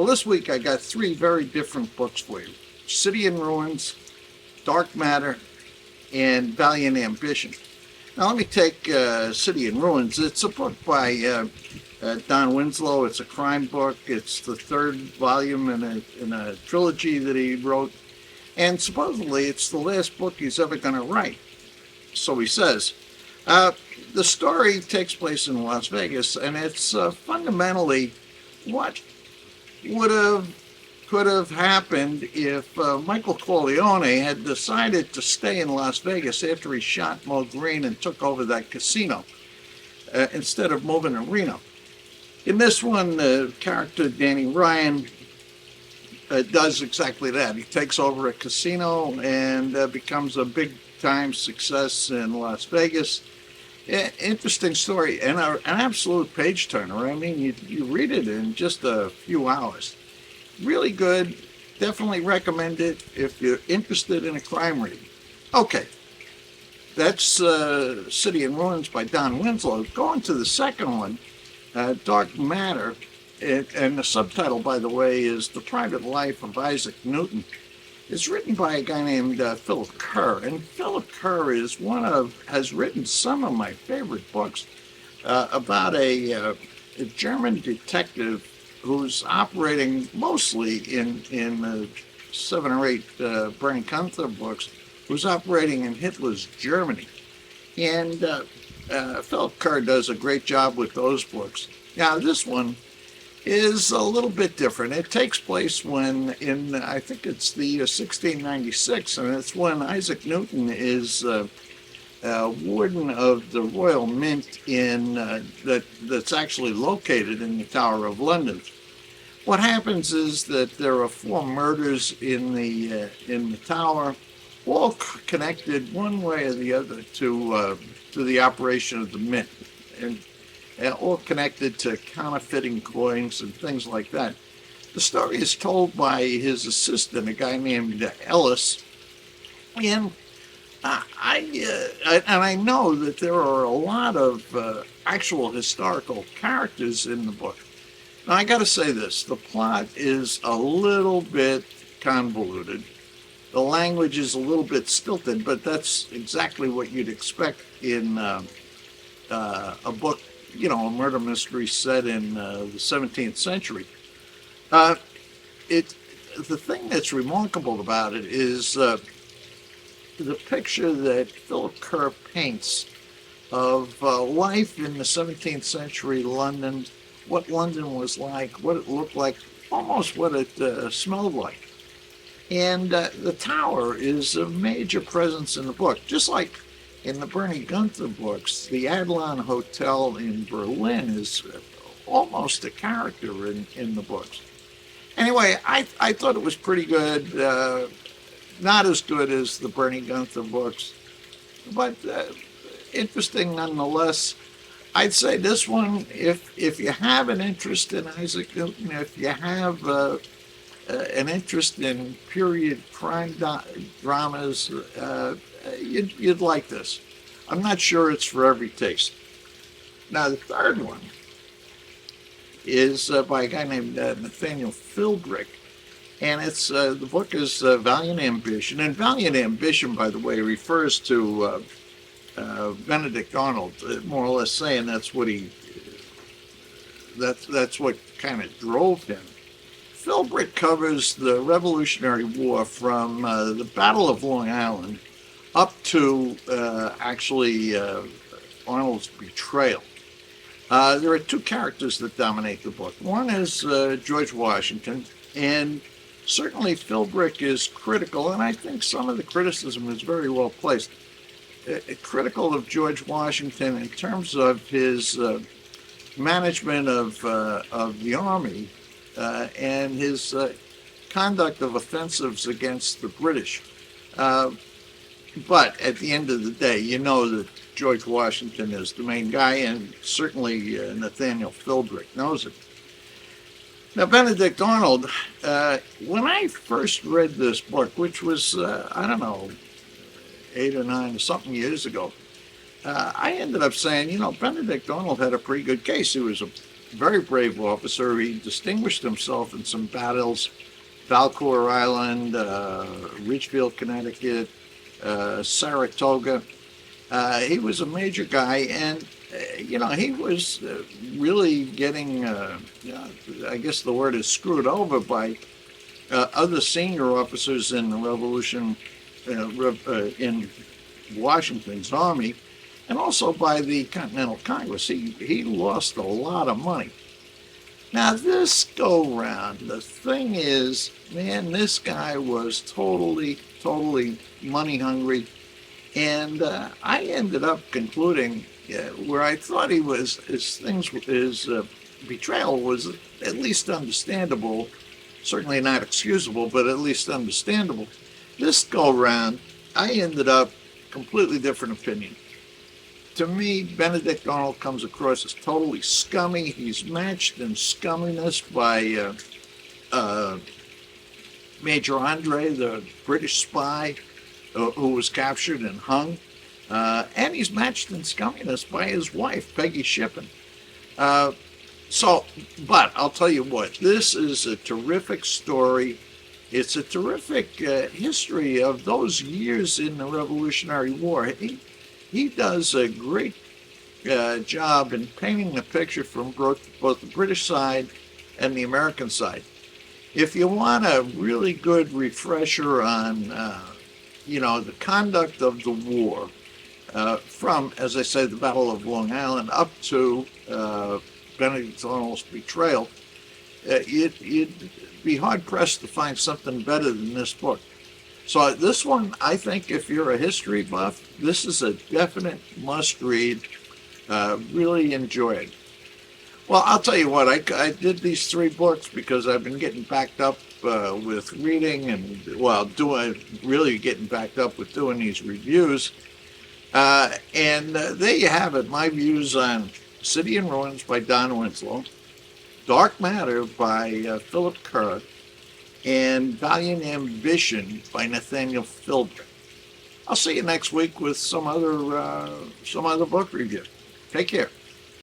Well, this week I got three very different books for you: City in Ruins, Dark Matter, and Valiant Ambition. Now, let me take City in Ruins. It's a book by Don Winslow. It's a crime book. It's the third volume in a trilogy that he wrote. And supposedly it's the last book he's ever going to write. So he says. The story takes place in Las Vegas, and it's fundamentally what could have happened if Michael Corleone had decided to stay in Las Vegas after he shot Mo Green and took over that casino instead of moving to Reno. In this one, the character Danny Ryan does exactly that. He takes over a casino and becomes a big-time success in Las Vegas. Interesting story, and an absolute page-turner. I mean, you read it in just a few hours. Really good. Definitely recommend it if you're interested in a crime read. Okay, that's City in Ruins by Don Winslow. Going to the second one, Dark Matter, and the subtitle, by the way, is The Private Life of Isaac Newton. It's written by a guy named Philip Kerr, and Philip Kerr has written some of my favorite books about a German detective who's operating mostly in 7 or 8 Bernie Gunther books, who's operating in Hitler's Germany. And Philip Kerr does a great job with those books. Now, this one is a little bit different. It takes place I think it's the year 1696, and it's when Isaac Newton is warden of the Royal Mint that's actually located in the Tower of London. What happens is that there are 4 murders in the tower, all connected one way or the other to the operation of the mint, and all connected to counterfeiting coins and things like that. The story is told by his assistant, a guy named Ellis, and I know that there are a lot of actual historical characters in the book. Now, I got to say this: the plot is a little bit convoluted. The language is a little bit stilted, but that's exactly what you'd expect in a book, a murder mystery set in the 17th century. The thing that's remarkable about it is the picture that Philip Kerr paints of life in the 17th century London, what London was like, what it looked like, almost what it smelled like. And the tower is a major presence in the book, just like in the Bernie Gunther books. The Adlon Hotel in Berlin is almost a character in the books. Anyway, I thought it was pretty good. Not as good as the Bernie Gunther books, but interesting nonetheless. I'd say this one, if you have an interest in Isaac Newton, if you have an interest in period crime dramas, you'd like this. I'm not sure it's for every taste. Now, the third one is by a guy named Nathaniel Philbrick, and it's the book is Valiant Ambition. And Valiant Ambition, by the way, refers to Benedict Arnold, more or less saying that's what kind of drove him. Philbrick covers the Revolutionary War from the Battle of Long Island up to Arnold's betrayal. There are 2 characters that dominate the book. One is George Washington, and certainly Philbrick is critical, and I think some of the criticism is very well placed. Critical of George Washington in terms of his management of the army and his conduct of offensives against the British. But at the end of the day, you know that George Washington is the main guy, and certainly Nathaniel Philbrick knows it. Now, Benedict Arnold, when I first read this book, which was, 8 or 9 or something years ago, I ended up saying, Benedict Arnold had a pretty good case. He was very brave officer. He distinguished himself in some battles, Valcour Island, Ridgefield, Connecticut, Saratoga. He was a major guy, and he was really getting, I guess the word is screwed over by other senior officers in the Revolution in Washington's army, and also by the Continental Congress. He lost a lot of money. Now, this go round, the thing is, man, this guy was totally money hungry. And I ended up concluding where I thought his betrayal was at least understandable, certainly not excusable, but at least understandable. This go round, I ended up completely different opinion. To me, Benedict Arnold comes across as totally scummy. He's matched in scumminess by Major Andre, the British spy who was captured and hung. And he's matched in scumminess by his wife, Peggy Shippen. But I'll tell you what, this is a terrific story. It's a terrific history of those years in the Revolutionary War. He does a great job in painting the picture from both the British side and the American side. If you want a really good refresher on, the conduct of the war, from, as I say, the Battle of Long Island up to Benedict Arnold's betrayal, you'd be hard-pressed to find something better than this book. So this one, I think, if you're a history buff, this is a definite must-read. Really enjoy it. Well, I'll tell you what, I did these 3 books because I've been getting backed up with reading and, really getting backed up with doing these reviews. And there you have it, my views on City in Ruins by Don Winslow, Dark Matter by Philip Kerr, and Valiant Ambition by Nathaniel Philbrick. I'll see you next week with some other book review. Take care.